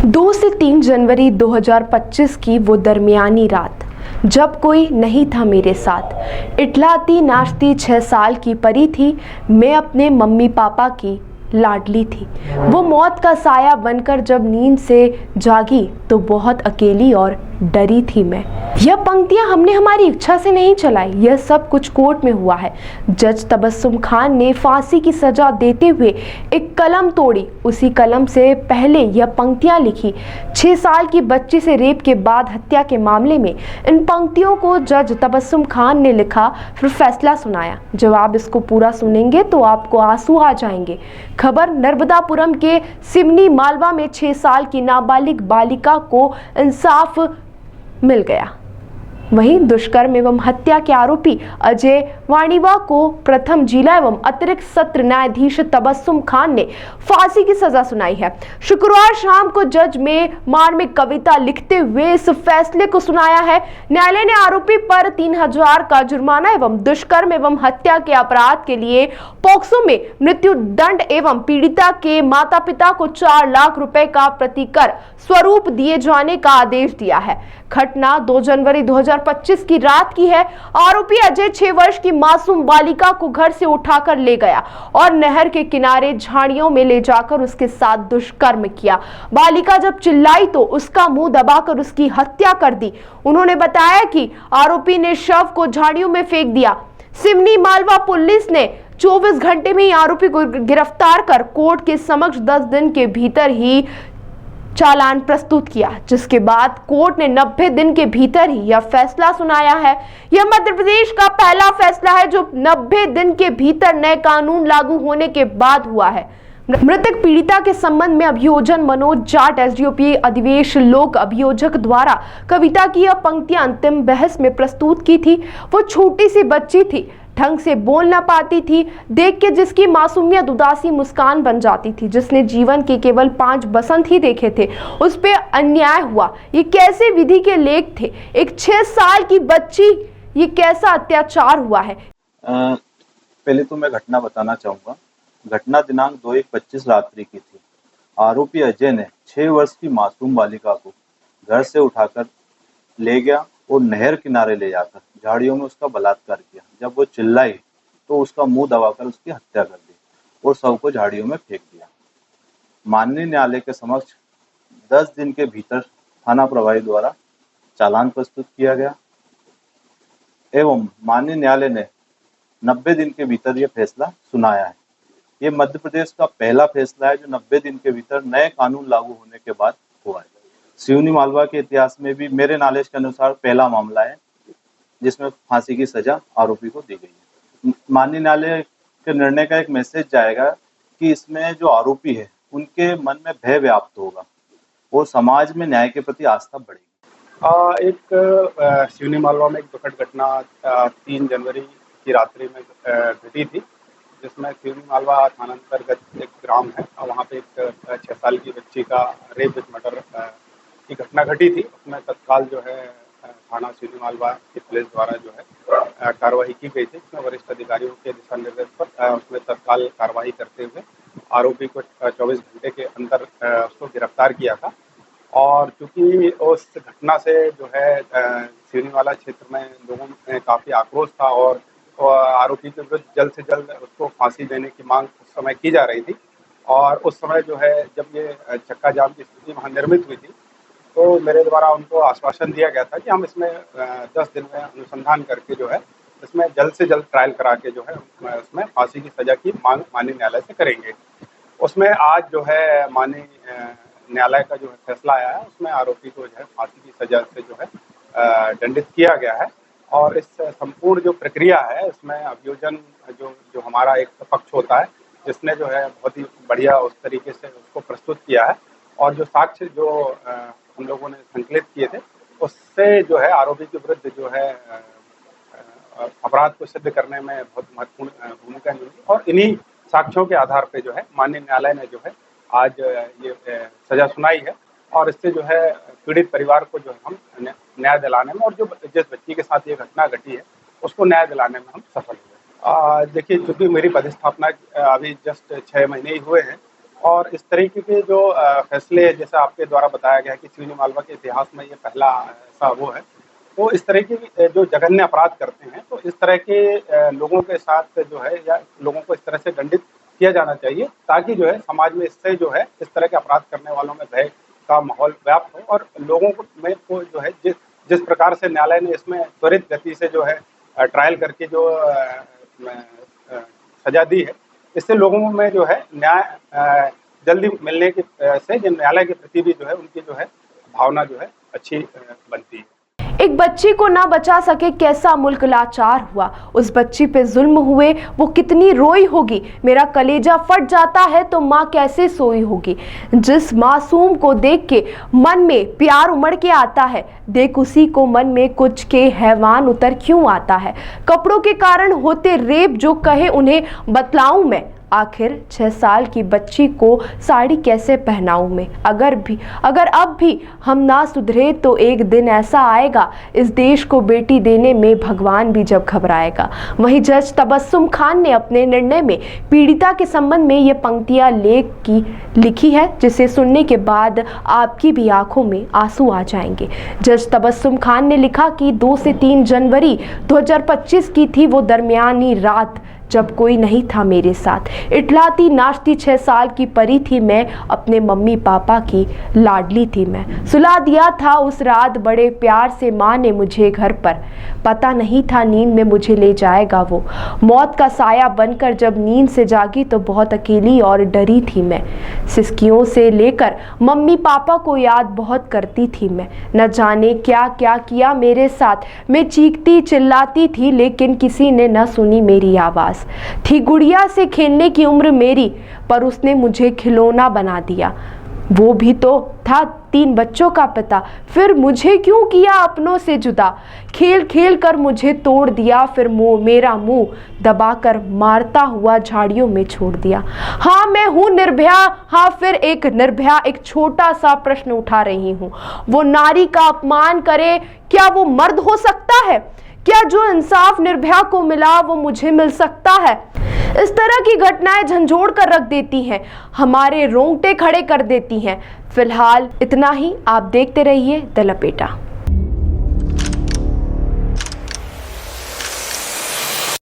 2 से 3 जनवरी 2025 की वो दरमियानी रात जब कोई नहीं था मेरे साथ। इटलाती नाचती 6 साल की परी थी। मैं अपने मम्मी पापा की लाडली थी। वो मौत का साया बनकर जब नींद से जागी तो बहुत अकेली और डरी थी मैं। यह पंक्तियां हमने हमारी इच्छा से नहीं चलाई, यह सब कुछ कोर्ट में हुआ है। जज तबस्सुम खान ने फांसी की सजा देते हुए एक कलम तोड़ी, उसी कलम से पहले यह पंक्तियां लिखी। 6 साल की बच्ची से रेप के बाद हत्या के मामले में इन पंक्तियों को जज तबस्सुम खान ने लिखा, फिर फैसला सुनाया। जब आप इसको पूरा सुनेंगे तो आपको आंसू आ जाएंगे। खबर नर्मदापुरम के सिवनी मालवा में 6 साल की नाबालिग बालिका को इंसाफ मिल गया। वहीं दुष्कर्म एवं हत्या के आरोपी अजय वाणिवा को प्रथम जिला एवं अतिरिक्त सत्र न्यायाधीश तबस्सुम खान ने फांसी की सजा सुनाई है। शुक्रवार शाम को जज में मार्मिक कविता लिखते हुए इस फैसले को सुनाया है। न्यायालय ने आरोपी पर 3000 का जुर्माना एवं दुष्कर्म एवं हत्या के अपराध के लिए पॉक्सो में मृत्यु दंड एवं पीड़िता के माता पिता को 4 लाख रुपए का प्रतिकर स्वरूप दिए जाने का आदेश दिया है। घटना 2 जनवरी 2025 की रात की है। आरोपी अजय 6 वर्ष की मासूम बालिका को घर से उठाकर ले गया और नहर के किनारे झाड़ियों में ले जाकर उसके साथ दुष्कर्म किया। बालिका जब चिल्लाई तो उसका मुंह दबाकर उसकी हत्या कर दी। उन्होंने बताया कि आरोपी ने शव को झाड़ियों में फेंक दिया। सिवनी मालवा पुलिस ने 24 घंटे में ही आरोपी को गिरफ्तार कर कोर्ट के समक्ष 10 दिन के भीतर ही चालान प्रस्तुत किया, जिसके बाद कोर्ट ने 90 दिन के भीतर ही यह फैसला सुनाया है। यह मध्य प्रदेश का पहला फैसला है जो 90 दिन के भीतर नए कानून लागू होने के बाद हुआ है। मृतक पीड़िता के संबंध में अभियोजन मनोज जाट एसडीओपी अधिवेश लोक अभियोजक द्वारा कविता की यह पंक्तियां अंतिम बहस में प्रस्तुत की थी। वो छोटी सी बच्ची थी, ढंग से बोल ना पाती थी, देख के जिसकी मासूमियत उदासी मुस्कान बन जाती थी, जिसने जीवन के केवल 5 बसंत ही देखे थे, उस पे अन्याय हुआ। ये कैसे विधि के लेख थे? एक 6 साल की बच्ची, ये कैसा अत्याचार हुआ है? पहले तो मैं घटना बताना चाहूंगा। घटना दिनांक 2/1/25 रात्रि की थी। आरोपी अजय ने 6 वर्ष की मासूम बालिका को घर से उठाकर ले गया और नहर किनारे ले जाकर झाड़ियों में उसका बलात्कार किया। जब वो चिल्लाई तो उसका मुंह दबाकर उसकी हत्या कर दी और शव को झाड़ियों में फेंक दिया। माननीय न्यायालय के समक्ष 10 दिन के भीतर थाना प्रभारी द्वारा चालान प्रस्तुत किया गया एवं माननीय न्यायालय ने 90 दिन के भीतर यह फैसला सुनाया है। ये मध्य प्रदेश का पहला फैसला है जो 90 दिन के भीतर नए कानून लागू होने के बाद हुआ है। सिवनी मालवा के इतिहास में भी मेरे नॉलेज के अनुसार पहला मामला है जिसमें फांसी की सजा आरोपी को दी गई है। माननीय न्यायालय के निर्णय का एक मैसेज जाएगा कि इसमें जो आरोपी है उनके मन में भय व्याप्त होगा और समाज में न्याय के प्रति आस्था बढ़ेगी। एक सिवनी मालवा में एक दुखद घटना 3 जनवरी की रात्रि में घटी थी, जिसमें सिवनी मालवा थानांतर्गत एक ग्राम है और वहाँ पे एक 6 साल की बच्ची का रेप विथ मर्डर की घटना घटी थी। उसमें तत्काल जो है थाना सिवनी मालवा की पुलिस द्वारा जो है कार्रवाई की गई थी। इसमें वरिष्ठ अधिकारियों के दिशा निर्देश पर उसमें तत्काल कार्रवाई करते हुए आरोपी को 24 घंटे के अंदर उसको गिरफ्तार किया था। और चूंकि उस घटना से जो है सिवनी वाला क्षेत्र में लोगों में काफ़ी आक्रोश था और आरोपी के विरुद्ध जल्द से जल्द उसको फांसी देने की मांग उस समय की जा रही थी। और उस समय जो है जब ये चक्का जाम की स्थिति वहाँ निर्मित हुई थी तो मेरे द्वारा उनको आश्वासन दिया गया था कि हम इसमें 10 दिन में अनुसंधान करके जो है इसमें जल्द से जल्द ट्रायल करा के जो है उसमें फांसी की सजा की मांग माननीय न्यायालय से करेंगे। उसमें आज जो है माननीय न्यायालय का जो है फैसला आया है, उसमें आरोपी को जो है फांसी की सजा से जो है दंडित किया गया है। और इस संपूर्ण जो प्रक्रिया है इसमें अभियोजन जो हमारा एक पक्ष होता है, जिसने जो है बहुत ही बढ़िया उस तरीके से उसको प्रस्तुत किया है और जो साक्ष्य जो हम लोगों ने संकलित किए थे उससे जो है आरोपी के विरुद्ध जो है अपराध को सिद्ध करने में बहुत महत्वपूर्ण भूमिका निभाई। और इन्हीं साक्ष्यों के आधार पर जो है माननीय न्यायालय ने जो है आज ये सजा सुनाई है और इससे जो है पीड़ित परिवार को जो है हम न्याय दिलाने में और जो जिस बच्ची के साथ ये घटना घटी है उसको न्याय दिलाने में हम सफल हुए। देखिए, चूंकि मेरी पदस्थापना अभी जस्ट 6 महीने ही हुए हैं और इस तरीके के जो फैसले, जैसे आपके द्वारा बताया गया है कि सिवनी मालवा के इतिहास में ये पहला ऐसा वो है, तो इस तरह के जो जघन्य अपराध करते हैं, तो इस तरह के लोगों के साथ जो है, या लोगों को इस तरह से दंडित किया जाना चाहिए, ताकि जो है समाज में इससे जो है इस तरह के अपराध करने वालों में भय का माहौल व्याप्त हो, और लोगों को जो है जिस प्रकार से न्यायालय ने इसमें त्वरित गति से जो है ट्रायल करके जो सजा दी है, इससे लोगों में जो है न्याय जल्दी मिलने की से न्यायालय के प्रति भी जो है उनकी जो है भावना जो है अच्छी बनती है। एक बच्ची को ना बचा सके कैसा मुल्क लाचार हुआ, उस बच्ची पे जुल्म हुए वो कितनी रोई होगी, मेरा कलेजा फट जाता है तो माँ कैसे सोई होगी। जिस मासूम को देख के मन में प्यार उमड़ के आता है, देख उसी को मन में कुछ के हैवान उतर क्यों आता है। कपड़ों के कारण होते रेप जो कहे उन्हें बतलाऊं मैं, आखिर 6 साल की बच्ची को साड़ी कैसे पहनाऊं मैं। अगर अब भी हम ना सुधरे तो एक दिन ऐसा आएगा, इस देश को बेटी देने में भगवान भी जब घबराएगा। वहीं जज तबस्सुम खान ने अपने निर्णय में पीड़िता के संबंध में ये पंक्तियां लिखी है, जिसे सुनने के बाद आपकी भी आंखों में आंसू आ जाएंगे। जज तबस्सुम खान ने लिखा कि 2 से 3 जनवरी 2025 की थी वो दरमियानी रात, जब कोई नहीं था मेरे साथ। इटलाती नाचती 6 साल की परी थी मैं, अपने मम्मी पापा की लाडली थी मैं। सुला दिया था उस रात बड़े प्यार से माँ ने मुझे घर पर, पता नहीं था नींद में मुझे ले जाएगा वो। मौत का साया बनकर जब नींद से जागी तो बहुत अकेली और डरी थी मैं। सिसकियों से लेकर मम्मी पापा को याद बहुत करती थी मैं। न जाने क्या क्या किया मेरे साथ, मैं चीखती चिल्लाती थी लेकिन किसी ने न सुनी मेरी आवाज़। थी गुड़िया से खेलने की उम्र मेरी, पर उसने मुझे खिलौना बना दिया। वो भी तो था 3 बच्चों का पिता, फिर मुझे क्यों किया अपनों से जुदा। खेल खेल कर मुझे तोड़ दिया, फिर मेरा मुंह दबाकर मारता हुआ झाड़ियों में छोड़ दिया। हाँ मैं हूँ निर्भया, हाँ फिर एक निर्भया। एक छोटा सा प्रश्न उठा रही हूँ, वो नारी का अपमान करे, क्या वो मर्द हो सकता है? क्या जो इंसाफ निर्भया को मिला वो मुझे मिल सकता है? इस तरह की घटनाएं झंझोड़ कर रख देती हैं, हमारे रोंगटे खड़े कर देती हैं। फिलहाल इतना ही, आप देखते रहिए द लपेटा।